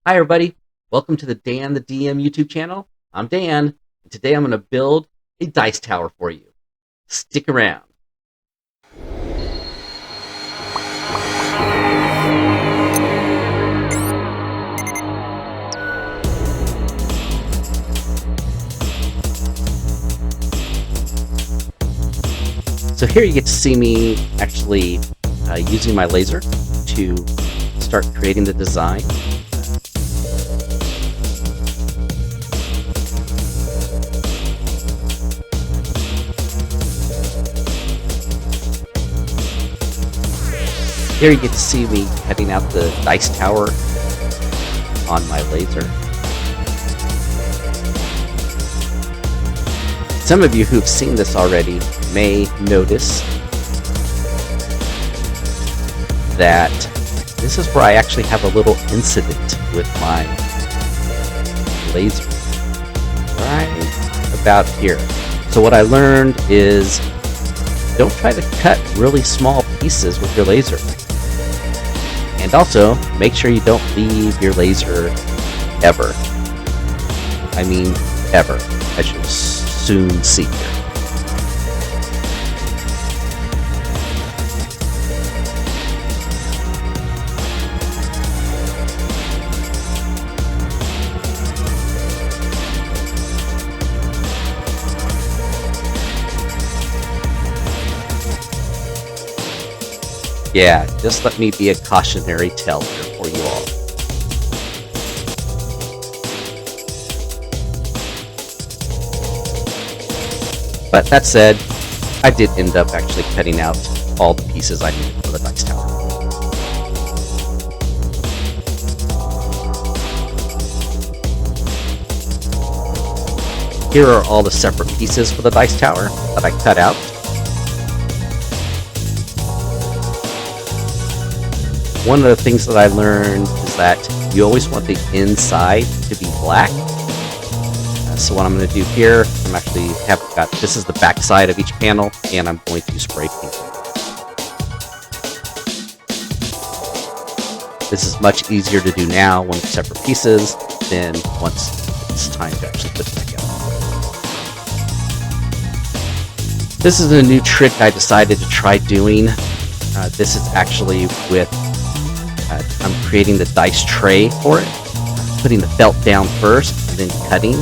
Hi, everybody. Welcome to the Dan the DM YouTube channel. I'm Dan, and today I'm going to build a dice tower for you. Stick around. So here you get to see me actually using my laser to start creating the design. Here you get to see me cutting out the dice tower on my laser. Some of you who've seen this already may notice that this is where I actually have a little incident with my laser, right about here. So what I learned is don't try to cut really small pieces with your laser. And also, make sure you don't leave your laser ever. I mean, ever, as you'll soon see here. Yeah, just let me be a cautionary tale here for you all. But that said, I did end up actually cutting out all the pieces I needed for the dice tower. Here are all the separate pieces for the dice tower that I cut out. One of the things that I learned is that you always want the inside to be black. So what I'm going to do here, I'm actually this is the back side of each panel, and I'm going to spray paint it. This is much easier to do now when it's separate pieces than once it's time to actually put it together. This is a new trick I decided to try doing. This is actually with I'm creating the dice tray for it, putting the felt down first and then cutting.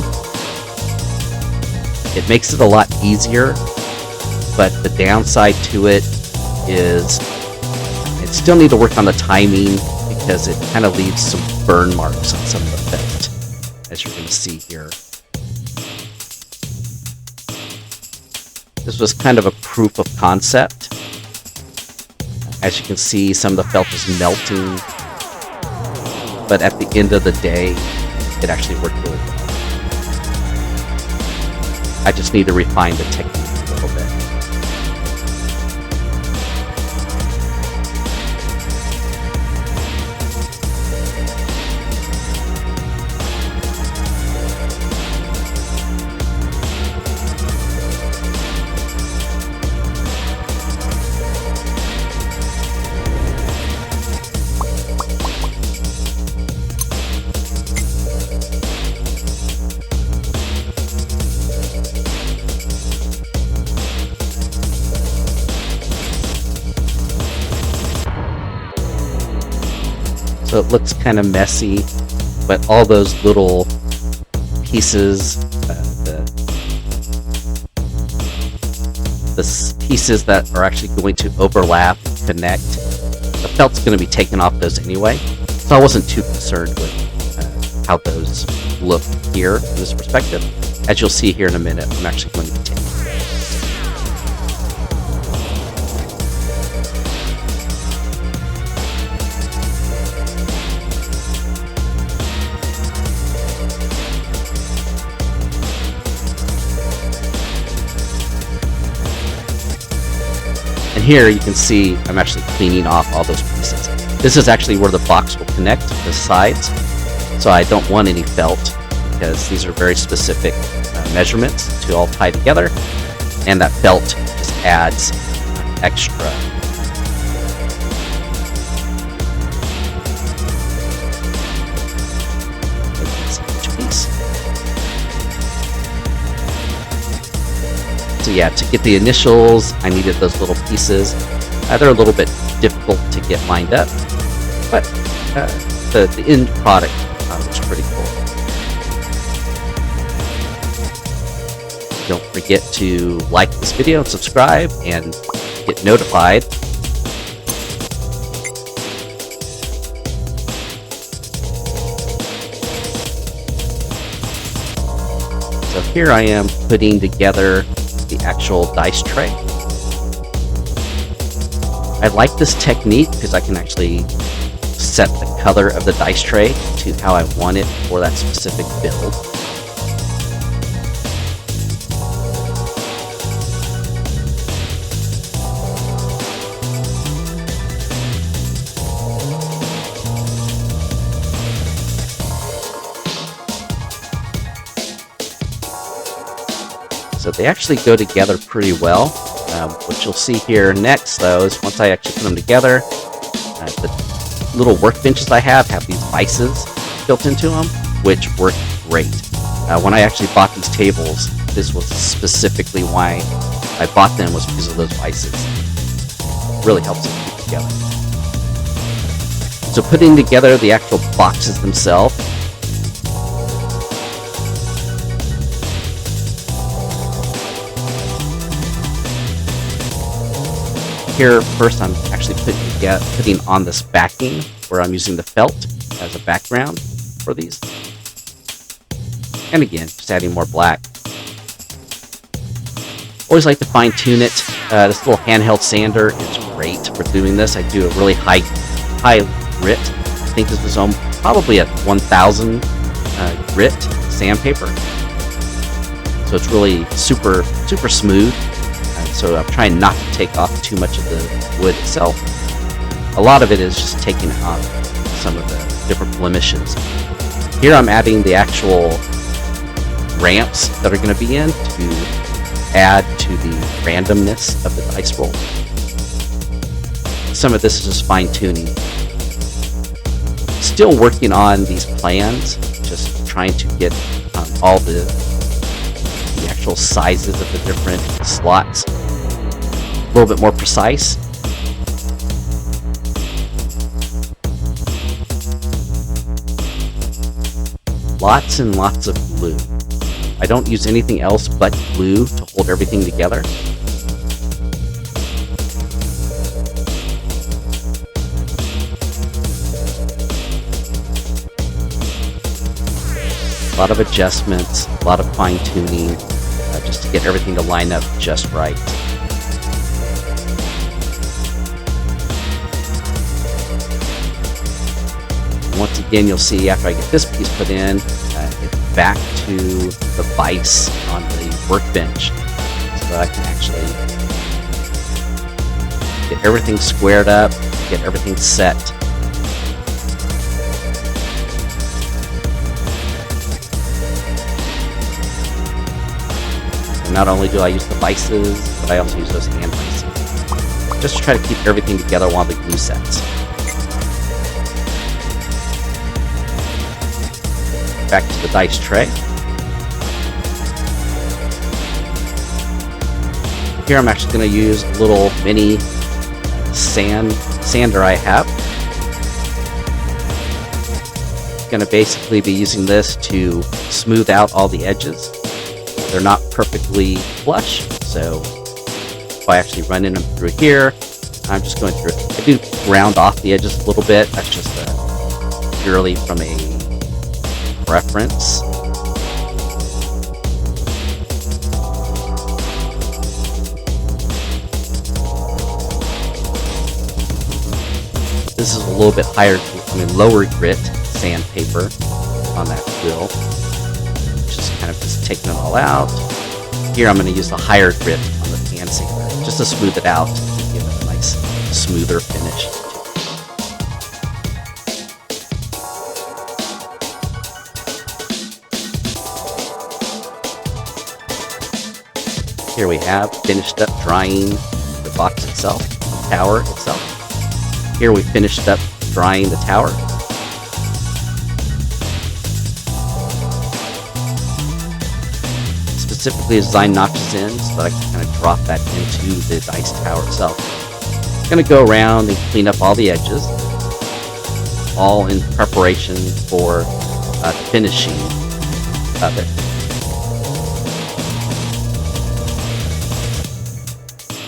It makes it a lot easier, but the downside to it is I still need to work on the timing because it kind of leaves some burn marks on some of the felt, as you're going to see here. This was kind of a proof of concept. As you can see, some of the felt is melting, but at the end of the day, it actually worked really well. I just need to refine the technique a little bit. So it looks kind of messy, but all those little pieces, the pieces that are actually going to overlap and connect, the felt's going to be taken off those anyway. So I wasn't too concerned with how those look here from this perspective. As you'll see here in a minute, I'm actually going to be taking And here you can see I'm actually cleaning off all those pieces. This is actually where the box will connect to the sides. So I don't want any felt because these are very specific measurements to all tie together. And that felt just adds extra. So yeah, to get the initials, I needed those little pieces. They're a little bit difficult to get lined up, but the end product looks pretty cool. Don't forget to like this video and subscribe and get notified. So here I am putting together the actual dice tray. I like this technique because I can actually set the color of the dice tray to how I want it for that specific build. So they actually go together pretty well. What you'll see here next, though, is once I actually put them together, the little workbenches I have these vices built into them, which work great. When I actually bought these tables, this was specifically why I bought them, was because of those vices. Really helps them keep together. So putting together the actual boxes themselves, here first I'm actually putting on this backing where I'm using the felt as a background for these. And again, just adding more black. Always like to fine tune it. This little handheld sander is great for doing this. I do a really high grit. I think this was probably at 1000 grit sandpaper. So it's really super smooth. So I'm trying not to take off too much of the wood itself. A lot of it is just taking off some of the different blemishes. Here I'm adding the actual ramps that are going to be in to add to the randomness of the dice roll. Some of this is just fine tuning. Still working on these plans, just trying to get all the actual sizes of the different slots a little bit more precise. Lots and lots of glue. I don't use anything else but glue to hold everything together. A lot of adjustments, a lot of fine tuning, just to get everything to line up just right. Once again, you'll see after I get this piece put in, it's back to the vise on the workbench so that I can actually get everything squared up, get everything set. And not only do I use the vices, but I also use those hand vices, just to try to keep everything together while the glue sets. Back to the dice tray. Here I'm actually going to use a little mini sander I have. Going to basically be using this to smooth out all the edges. They're not perfectly flush, so if I actually run in them through here, I'm just going through. I do round off the edges a little bit. That's just purely from a preference. This is a little bit lower grit sandpaper on that wheel. Just taking it all out. Here I'm going to use the higher grit on the hand sander just to smooth it out and give it a nice smoother finish. Here we have finished up drying the box itself, the tower itself. Here we finished up drying the tower. specifically designed notches in so that I can kind of drop that into the dice tower itself. I'm going to go around and clean up all the edges, all in preparation for the finishing of it.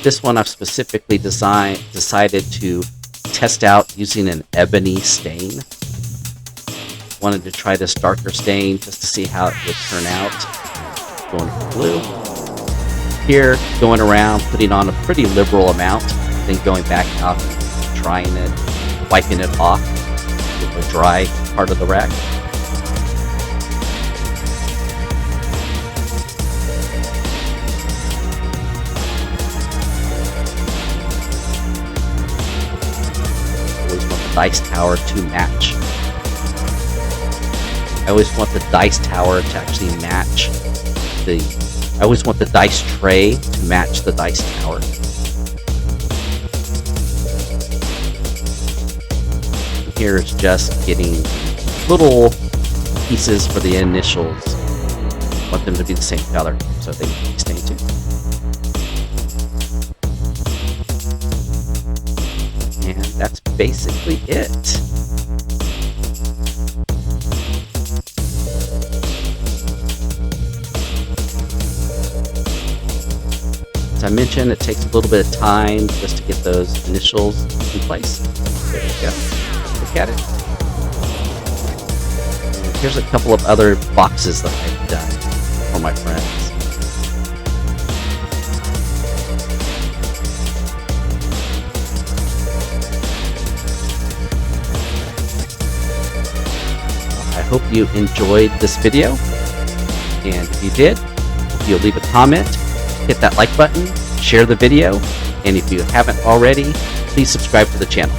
This one I've specifically decided to test out using an ebony stain. Wanted to try this darker stain just to see how it would turn out. Going for blue. Here, going around, putting on a pretty liberal amount, then going back out, trying it, wiping it off with the dry part of the rack. Always want the dice tower to match. I always want the dice tower to actually match I always want the dice tray to match the dice tower. And here is just getting little pieces for the initials. I want them to be the same color so they can be stained too. And that's basically it. As I mentioned, it takes a little bit of time just to get those initials in place. There we go. Look at it. And here's a couple of other boxes that I've done for my friends. I hope you enjoyed this video, and if you did, if you'll leave a comment, hit that like button, share the video, and if you haven't already, please subscribe to the channel.